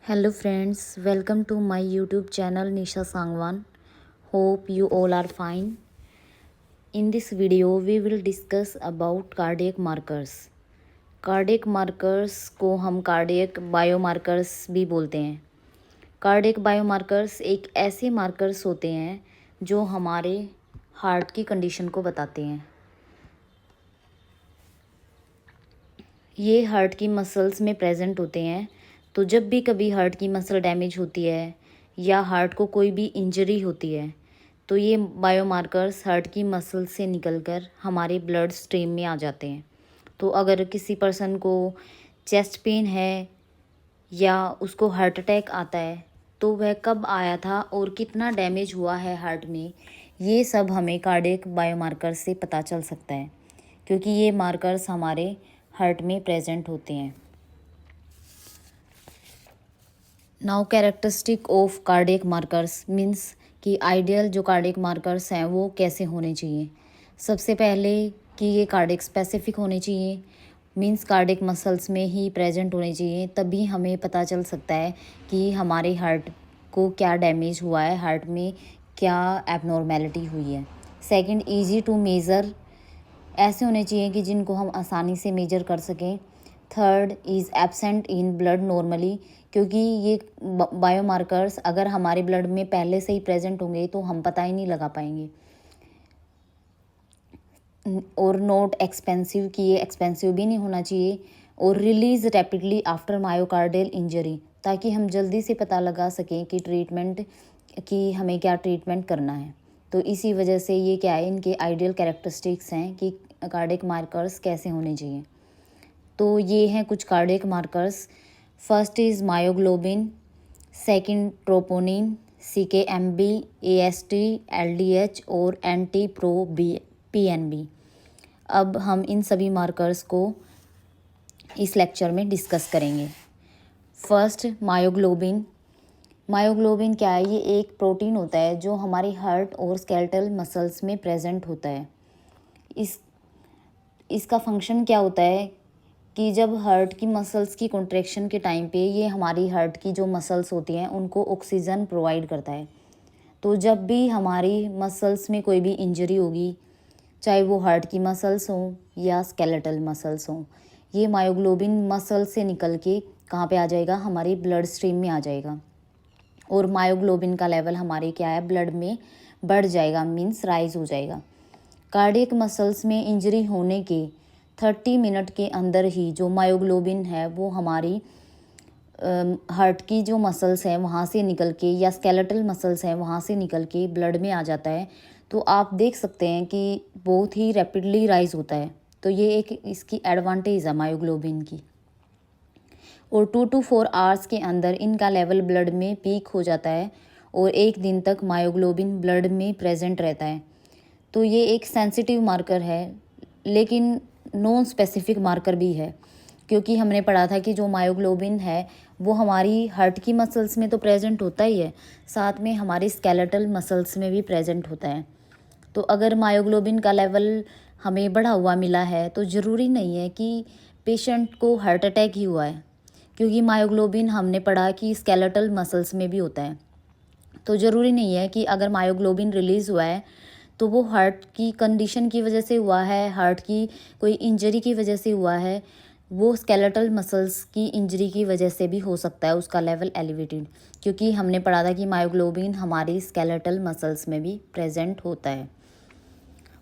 Hello friends, welcome to my YouTube channel Nisha Sangwan. Hope you all are fine. In this video we will discuss about cardiac markers. Cardiac markers को हम cardiac biomarkers भी बोलते हैं। Cardiac biomarkers एक ऐसे markers होते हैं जो हमारे हार्ट की कंडीशन को बताते हैं। ये हार्ट की मसल्स में प्रेजेंट होते हैं। तो जब भी कभी हार्ट की मसल डैमेज होती है या हार्ट को कोई भी इंजरी होती है तो ये बायोमार्कर्स हार्ट की मसल से निकलकर हमारे ब्लड स्ट्रीम में आ जाते हैं। तो अगर किसी पर्सन को चेस्ट पेन है या उसको हार्ट अटैक आता है तो वह कब आया था और कितना डैमेज हुआ है हार्ट में, ये सब हमें कार्डियक बायोमार्कर्स से पता चल सकता है, क्योंकि ये मार्कर्स हमारे हार्ट में प्रेजेंट होते हैं। Now characteristic of cardiac markers means कि आइडियल जो कार्डियक मार्कर्स हैं वो कैसे होने चाहिए। सबसे पहले कि ये कार्डियक स्पेसिफिक होने चाहिए, मीन्स कार्डियक मसल्स में ही प्रेजेंट होने चाहिए, तभी हमें पता चल सकता है कि हमारे हार्ट को क्या डैमेज हुआ है, हार्ट में क्या एबनॉर्मेलिटी हुई है। सेकंड, इजी टू मेज़र, ऐसे होने चाहिए कि जिनको हम आसानी से मेजर कर सकें। Third is absent in blood normally, क्योंकि ये बायोमार्कर्स अगर हमारे ब्लड में पहले से ही प्रेजेंट होंगे तो हम पता ही नहीं लगा पाएंगे। और नॉट एक्सपेंसिव, कि ये एक्सपेंसिव भी नहीं होना चाहिए। और release rapidly after myocardial injury, ताकि हम जल्दी से पता लगा सकें कि ट्रीटमेंट कि हमें क्या ट्रीटमेंट करना है। तो इसी वजह से ये क्या है, इनके आइडियल कैरेक्टरिस्टिक्स हैं कि कार्डियक मार्कर्स कैसे होने चाहिए। तो ये हैं कुछ cardiac markers. First is myoglobin, second troponin, CKMB, AST, LDH और एंटी प्रो PNB। अब हम इन सभी मार्कर्स को इस लेक्चर में डिस्कस करेंगे। First, myoglobin. मायोग्लोबिन क्या है? ये एक प्रोटीन होता है जो हमारे हार्ट और स्केलेटल मसल्स में प्रेजेंट होता है। इसका फंक्शन क्या होता है कि जब हार्ट की मसल्स की कॉन्ट्रैक्शन के टाइम पे ये हमारी हार्ट की जो मसल्स होती हैं उनको ऑक्सीजन प्रोवाइड करता है। तो जब भी हमारी मसल्स में कोई भी इंजरी होगी, चाहे वो हार्ट की मसल्स हों या स्केलेटल मसल्स हों, ये मायोग्लोबिन मसल से निकल के कहाँ पे आ जाएगा? हमारी ब्लड स्ट्रीम में आ जाएगा। और मायोग्लोबिन का लेवल हमारे क्या है? ब्लड में बढ़ जाएगा, मीन्स राइज हो जाएगा। कार्डियक मसल्स में इंजरी होने के 30 मिनट के अंदर ही जो मायोग्लोबिन है वो हमारी हार्ट की जो मसल्स हैं वहाँ से निकल के, या स्केलेटल मसल्स हैं वहाँ से निकल के ब्लड में आ जाता है। तो आप देख सकते हैं कि बहुत ही रैपिडली राइज होता है। तो ये एक इसकी एडवांटेज है मायोग्लोबिन की। और 2 to 4 आवर्स के अंदर इनका लेवल ब्लड में पीक हो जाता है और एक दिन तक मायोग्लोबिन ब्लड में प्रेजेंट रहता है। तो ये एक सेंसिटिव मार्कर है, लेकिन नॉन स्पेसिफिक मार्कर भी है, क्योंकि हमने पढ़ा था कि जो मायोग्लोबिन है वो हमारी हार्ट की मसल्स में तो प्रेजेंट होता ही है, साथ में हमारी स्केलेटल मसल्स में भी प्रेजेंट होता है। तो अगर मायोग्लोबिन का लेवल हमें बढ़ा हुआ मिला है तो ज़रूरी नहीं है कि पेशेंट को हार्ट अटैक ही हुआ है, क्योंकि मायोग्लोबिन हमने पढ़ा कि स्केलेटल मसल्स में भी होता है। तो ज़रूरी नहीं है कि अगर मायोग्लोबिन रिलीज़ हुआ है तो वो हार्ट की कंडीशन की वजह से हुआ है, हार्ट की कोई इंजरी की वजह से हुआ है। वो स्केलेटल मसल्स की इंजरी की वजह से भी हो सकता है उसका लेवल एलिवेटेड, क्योंकि हमने पढ़ा था कि मायोग्लोबिन हमारी स्केलेटल मसल्स में भी प्रेजेंट होता है।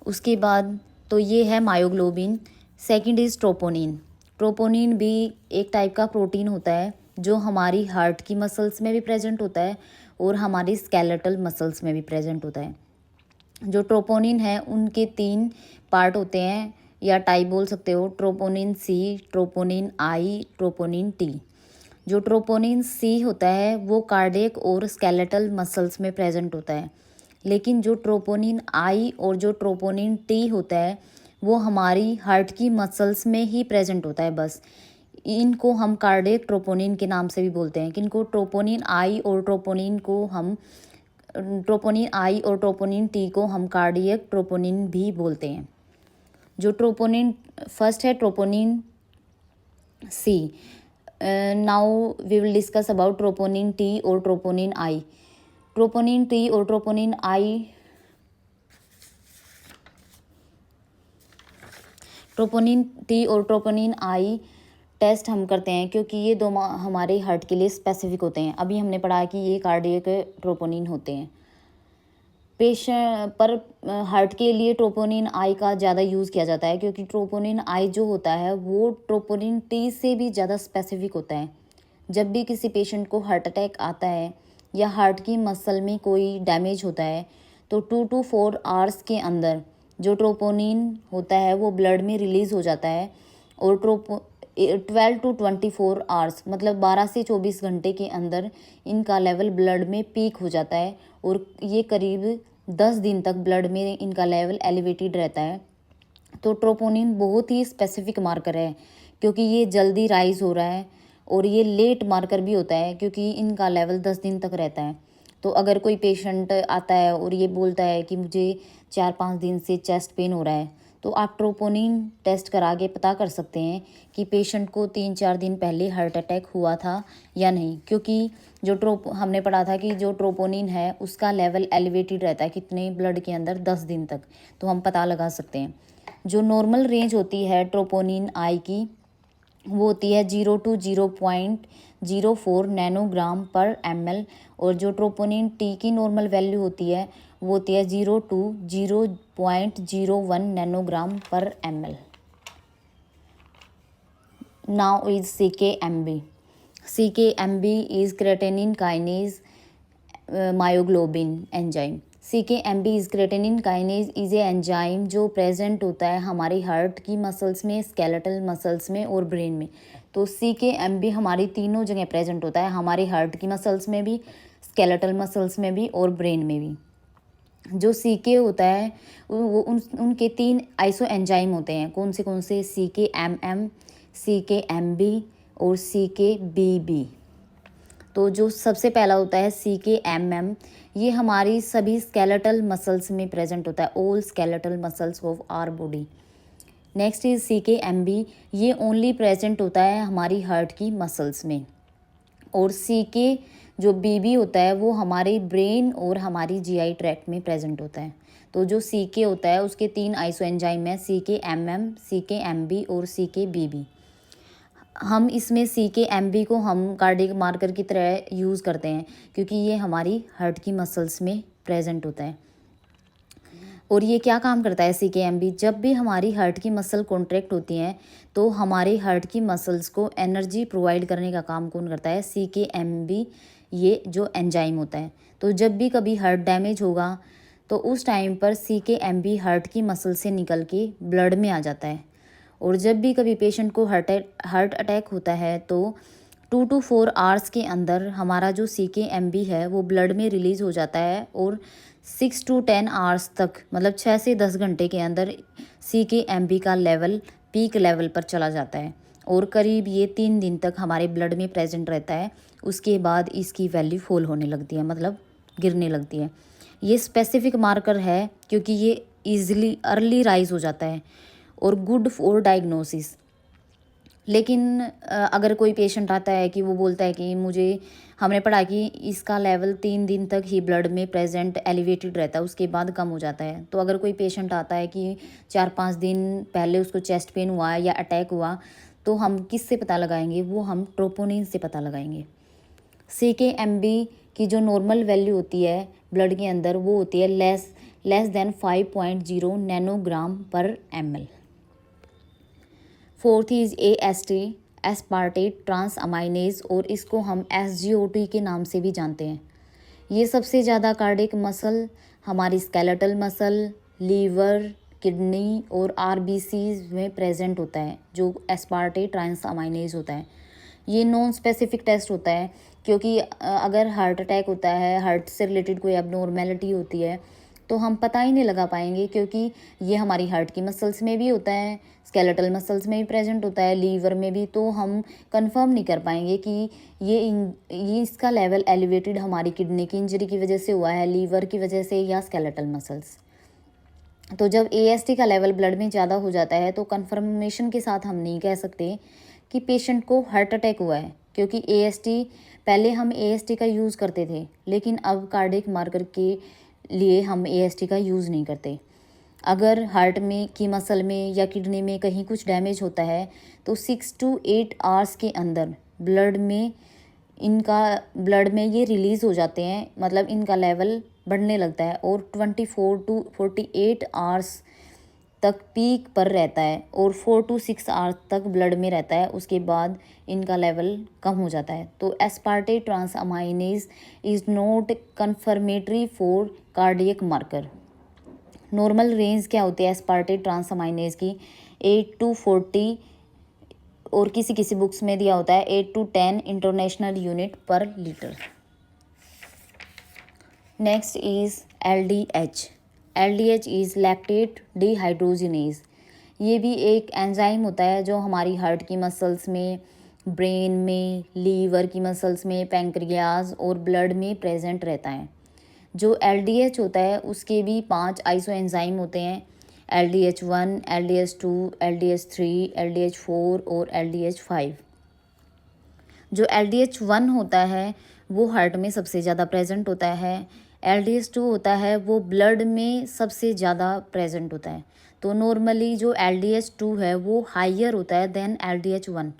उसके बाद तो ये है myoglobin. Second is troponin. Troponin भी एक टाइप का प्रोटीन होता है जो हमारी हार्ट की मसल्स में भी प्रेजेंट होता है और हमारी स्केलेटल मसल्स में भी प्रेजेंट होता है। जो ट्रोपोनिन है उनके 3 पार्ट होते हैं, या टाइप बोल सकते हो, troponin C, troponin I, troponin T। जो ट्रोपोनिन C होता है वो कार्डियक और स्केलेटल मसल्स में प्रेजेंट होता है, लेकिन जो ट्रोपोनिन I और जो ट्रोपोनिन T होता है वो हमारी हार्ट की मसल्स में ही प्रेजेंट होता है बस। इनको हम कार्डियक ट्रोपोनिन के नाम से भी बोलते हैं। किनको? ट्रोपोनिन I और ट्रोपोनिन I और ट्रोपोनिन T को हम कार्डियक ट्रोपोनिन भी बोलते हैं। जो ट्रोपोनिन फर्स्ट है troponin C। Now we will discuss about troponin T और ट्रोपोनिन आई। ट्रोपोनिन टी और ट्रोपोनिन आई, ट्रोपोनिन टी और ट्रोपोनिन आई टेस्ट हम करते हैं क्योंकि ये दो हमारे हार्ट के लिए स्पेसिफिक होते हैं। अभी हमने पढ़ा कि ये कार्डियक ट्रोपोनिन होते हैं। पेशेंट पर हार्ट के लिए ट्रोपोनिन आई का ज़्यादा यूज़ किया जाता है क्योंकि ट्रोपोनिन आई जो होता है वो ट्रोपोनिन टी से भी ज़्यादा स्पेसिफिक होता है। जब भी किसी पेशेंट को हार्ट अटैक आता है या हार्ट की मसल में कोई डैमेज होता है तो 2 to 4 आवर्स के अंदर जो ट्रोपोनिन होता है वो ब्लड में रिलीज़ हो जाता है। और 12 to 24 आवर्स मतलब 12 से 24 घंटे के अंदर इनका लेवल ब्लड में पीक हो जाता है और ये करीब 10 दिन तक ब्लड में इनका लेवल एलिवेटेड रहता है। तो ट्रोपोनिन बहुत ही स्पेसिफिक मार्कर है क्योंकि ये जल्दी राइज हो रहा है और ये लेट मार्कर भी होता है क्योंकि इनका लेवल 10 दिन तक रहता है। तो अगर कोई पेशेंट आता है और ये बोलता है कि मुझे 4-5 दिन से चेस्ट पेन हो रहा है तो आप ट्रोपोनिन टेस्ट करा के पता कर सकते हैं कि पेशेंट को 3-4 दिन पहले हार्ट अटैक हुआ था या नहीं, क्योंकि जो हमने पढ़ा था कि जो ट्रोपोनिन है उसका लेवल एलिवेटेड रहता है कितने ब्लड के अंदर 10 दिन तक, तो हम पता लगा सकते हैं। जो नॉर्मल रेंज होती है ट्रोपोनिन आई की वो होती है 0 to 0.04 नैनोग्राम पर ml और जो ट्रोपोनिन टी की नॉर्मल वैल्यू होती है वो होती है 0 to 0.01 नैनोग्राम पर ml। Now is CKMB। CKMB is creatinine kinase myoglobin enzyme. CKMB is creatinine kinase is a enzyme जो प्रेजेंट होता है हमारी हार्ट की मसल्स में, स्केलेटल मसल्स में और ब्रेन में। तो CKMB हमारी तीनों जगह प्रेजेंट होता है, हमारी हार्ट की मसल्स में भी, स्केलेटल मसल्स में भी और ब्रेन में भी। जो CK होता है वो उनके 3 आइसो एंजाइम होते हैं। कौन से CKMM, CKMB और CKBB। तो जो सबसे पहला होता है CKMM, ये हमारी सभी स्केलेटल मसल्स में प्रेजेंट होता है, all skeletal muscles of our body. Next is CKMB, ये ओनली प्रेजेंट होता है हमारी हार्ट की मसल्स में। और CK जो BB होता है वो हमारे ब्रेन और हमारी GI ट्रैक्ट में प्रेजेंट होता है। तो जो CK होता है उसके 3 आइसो एंजाइम हैं, CKMM, CKMB और CKBB। हम इसमें CKMB को हम कार्डियक मार्कर की तरह यूज़ करते हैं क्योंकि ये हमारी हार्ट की मसल्स में प्रेजेंट होता है। और ये क्या काम करता है CKMB, जब भी हमारी हार्ट की मसल कॉन्ट्रैक्ट होती हैं तो हमारे हार्ट की मसल्स को एनर्जी प्रोवाइड करने का काम कौन करता है? CKMB, ये जो एंजाइम होता है। तो जब भी कभी हार्ट डैमेज होगा तो उस टाइम पर CKMB हार्ट की मसल से निकल के ब्लड में आ जाता है। और जब भी कभी पेशेंट को हार्ट अटैक होता है तो 2 to 4 आवर्स के अंदर हमारा जो CKMB है वो ब्लड में रिलीज़ हो जाता है और 6 to 10 आवर्स तक मतलब 6 से 10 घंटे के अंदर CKMB का लेवल पीक लेवल पर चला जाता है और करीब ये 3 दिन तक हमारे ब्लड में प्रेजेंट रहता है। उसके बाद इसकी वैल्यू फॉल होने लगती है, मतलब गिरने लगती है। ये स्पेसिफिक मार्कर है क्योंकि ये ईजिली अर्ली राइज हो जाता है और गुड फॉर डायग्नोसिस। लेकिन अगर कोई पेशेंट आता है कि वो बोलता है कि हमने पढ़ा कि इसका लेवल 3 दिन तक ही ब्लड में प्रेजेंट एलिवेटेड रहता है, उसके बाद कम हो जाता है। तो अगर कोई पेशेंट आता है कि 4-5 दिन पहले उसको चेस्ट पेन हुआ या अटैक हुआ तो हम किससे पता लगाएंगे? वो हम ट्रोपोनिन से पता लगाएंगे। CKMB की जो नॉर्मल वैल्यू होती है ब्लड के अंदर वो होती है लेस देन 5.0 नैनोग्राम पर ml। Fourth is AST, aspartate transaminase, और इसको हम SGOT के नाम से भी जानते हैं। ये सबसे ज़्यादा कार्डियक मसल हमारी स्केलेटल मसल, लीवर, किडनी और RBCs में प्रेजेंट होता है जो एस्पार्टेट ट्रांस अमाइनेज होता है। ये नॉन स्पेसिफिक टेस्ट होता है क्योंकि अगर हार्ट अटैक होता है, हार्ट से रिलेटेड कोई एबनॉर्मेलिटी होती है तो हम पता ही नहीं लगा पाएंगे क्योंकि ये हमारी हार्ट की मसल्स में भी होता है, स्केलेटल मसल्स में भी प्रेजेंट होता है, लीवर में भी। तो हम कंफर्म नहीं कर पाएंगे कि ये इसका लेवल एलिवेटेड हमारी किडनी की इंजरी की वजह से हुआ है, लीवर की वजह से, या स्केलेटल मसल्स। तो जब AST का लेवल ब्लड में ज़्यादा हो जाता है तो कंफर्मेशन के साथ हम नहीं कह सकते कि पेशेंट को हार्ट अटैक हुआ है, क्योंकि एएसटी पहले हम एएसटी का यूज़ करते थे, लेकिन अब कार्डियक मार्कर के लिए हम एएसटी का यूज़ नहीं करते। अगर हार्ट में की मसल में या किडनी में कहीं कुछ डैमेज होता है तो 6 to 8 आवर्स के अंदर ब्लड में ये रिलीज़ हो जाते हैं, मतलब इनका लेवल बढ़ने लगता है और 24 to 48 आवर्स तक पीक पर रहता है और 4 to 6 आवर्स तक ब्लड में रहता है। उसके बाद इनका लेवल कम हो जाता है। तो aspartate transaminase is not confirmatory for cardiac marker. Normal range क्या होती है एस्पार्टेट ट्रांसअमाइनेज की? 8 to 40 और किसी किसी बुक्स में दिया होता है 8 to 10 इंटरनेशनल यूनिट पर litre. Next is LDH। LDH is lactate dehydrogenase. ये भी एक एंजाइम होता है जो हमारी हार्ट की मसल्स में, ब्रेन में, लीवर की मसल्स में, पैंक्रियाज और ब्लड में प्रेजेंट रहता है। जो LDH होता है उसके भी 5 आइसो एंजाइम होते हैं, LDH1, LDH2, LDH3, LDH4 और LDH5। जो LDH1 होता है वो हार्ट में सबसे ज़्यादा प्रेजेंट होता है। LDH2 होता है वो ब्लड में सबसे ज़्यादा प्रेजेंट होता है। तो नॉर्मली जो LDH2 है वो हाइयर होता है then LDH1।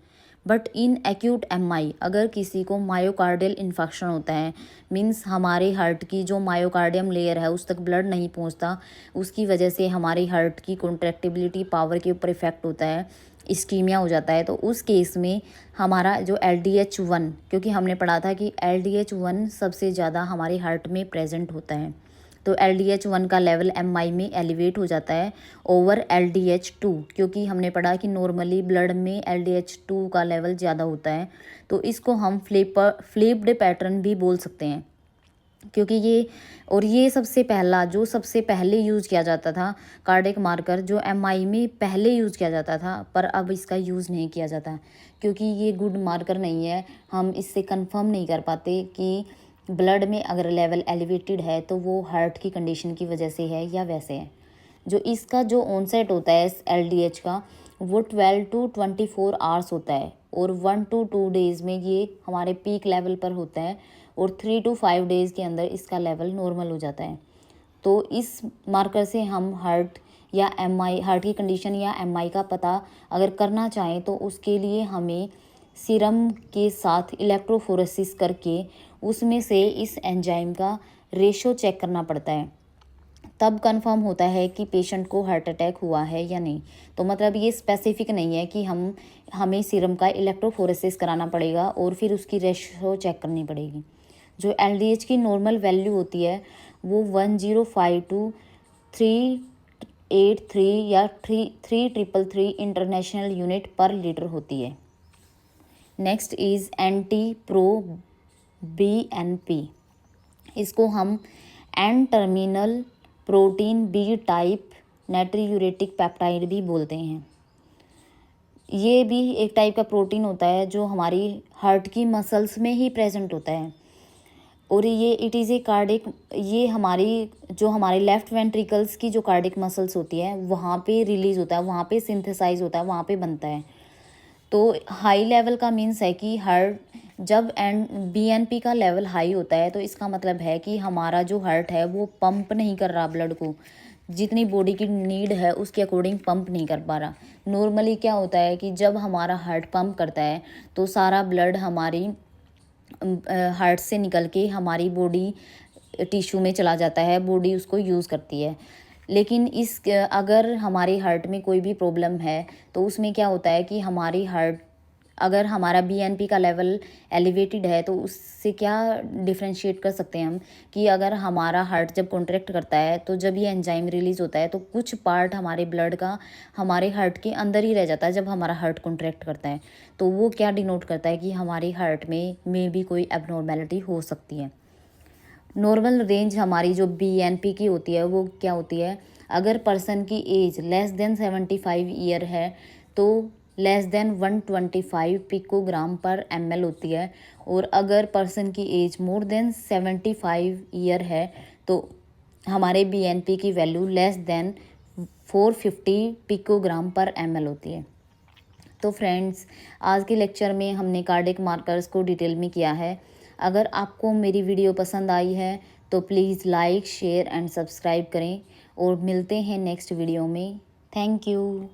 But in acute MI अगर किसी को मायोकार्डियल इन्फेक्शन होता है, मीन्स हमारे हार्ट की जो मायोकार्डियम लेयर है उस तक ब्लड नहीं पहुंचता, उसकी वजह से हमारी हार्ट की कॉन्ट्रैक्टिबिलिटी पावर के ऊपर इफेक्ट होता है, इस्कीमिया हो जाता है। तो उस केस में हमारा जो LDH1, क्योंकि हमने पढ़ा था कि LDH1 सबसे ज़्यादा हमारे हार्ट में प्रेजेंट होता है, तो LDH1 का लेवल MI में एलिवेट हो जाता है ओवर LDH2, क्योंकि हमने पढ़ा कि नॉर्मली ब्लड में LDH2 का लेवल ज़्यादा होता है। तो इसको हम फ्लिप्ड पैटर्न भी बोल सकते हैं, क्योंकि ये सबसे पहले यूज़ किया जाता था कार्डियक मार्कर, जो MI में पहले यूज़ किया जाता था, पर अब इसका यूज़ नहीं किया जाता क्योंकि ये गुड मार्कर नहीं है। हम इससे कंफर्म नहीं कर पाते कि ब्लड में अगर लेवल एलिवेटेड है तो वो हार्ट की कंडीशन की वजह से है या वैसे है। जो इसका जो ऑनसेट होता है LDH का वो 12 to 24 आवर्स होता है और 1 to 2 डेज़ में ये हमारे पीक लेवल पर होता है और 3 to 5 डेज़ के अंदर इसका लेवल नॉर्मल हो जाता है। तो इस मार्कर से हम हार्ट की कंडीशन या MI का पता अगर करना चाहें तो उसके लिए हमें सीरम के साथ इलेक्ट्रोफोरेसिस करके उसमें से इस एंजाइम का रेशो चेक करना पड़ता है, तब कंफर्म होता है कि पेशेंट को हार्ट अटैक हुआ है या नहीं। तो मतलब ये स्पेसिफिक नहीं है कि हमें सीरम का इलेक्ट्रोफोरेसिस कराना पड़ेगा और फिर उसकी रेशो चेक करनी पड़ेगी। जो LDH की नॉर्मल वैल्यू होती है वो 105 to 383 या 3333 इंटरनेशनल यूनिट पर लीटर होती है। Next is NT-proBNP। इसको हम N terminal protein B type natriuretic peptide भी बोलते हैं। ये भी एक टाइप का प्रोटीन होता है जो हमारी हार्ट की मसल्स में ही प्रेजेंट होता है और ये हमारे लेफ्ट वेंट्रिकल्स की जो कार्डिक मसल्स होती है वहाँ पे रिलीज़ होता है, वहाँ पे सिंथेसाइज होता है, वहाँ पे बनता है। तो हाई लेवल का मीन्स है कि जब BNP का लेवल हाई होता है तो इसका मतलब है कि हमारा जो हार्ट है वो पंप नहीं कर रहा, ब्लड को जितनी बॉडी की नीड है उसके अकॉर्डिंग पंप नहीं कर पा रहा। नॉर्मली क्या होता है कि जब हमारा हार्ट पंप करता है तो सारा ब्लड हमारी हार्ट से निकल के हमारी बॉडी टिश्यू में चला जाता है, बॉडी उसको यूज़ करती है। लेकिन अगर हमारे हार्ट में कोई भी प्रॉब्लम है तो उसमें क्या होता है कि अगर हमारा BNP का लेवल एलिवेटेड है तो उससे क्या डिफ्रेंशिएट कर सकते हैं हम कि अगर हमारा हार्ट जब कॉन्ट्रैक्ट करता है तो जब ये एंजाइम रिलीज़ होता है तो कुछ पार्ट हमारे ब्लड का हमारे हार्ट के अंदर ही रह जाता है जब हमारा हार्ट कॉन्ट्रैक्ट करता है। तो वो क्या डिनोट करता है कि हमारी हार्ट में भी कोई एबनॉर्मेलिटी हो सकती है। नॉर्मल रेंज हमारी जो BNP की होती है वो क्या होती है, अगर पर्सन की एज लेस देन 75 ईयर है तो लेस देन 125 पिकोग्राम पर ml होती है और अगर पर्सन की एज मोर देन 75 ईयर है तो हमारे BNP की वैल्यू लेस देन 450 पिकोग्राम पर ml होती है। तो फ्रेंड्स, आज के लेक्चर में हमने कार्डिक मार्कर्स को डिटेल में किया है। अगर आपको मेरी वीडियो पसंद आई है तो please like, share and subscribe करें और मिलते हैं नेक्स्ट वीडियो में। Thank you.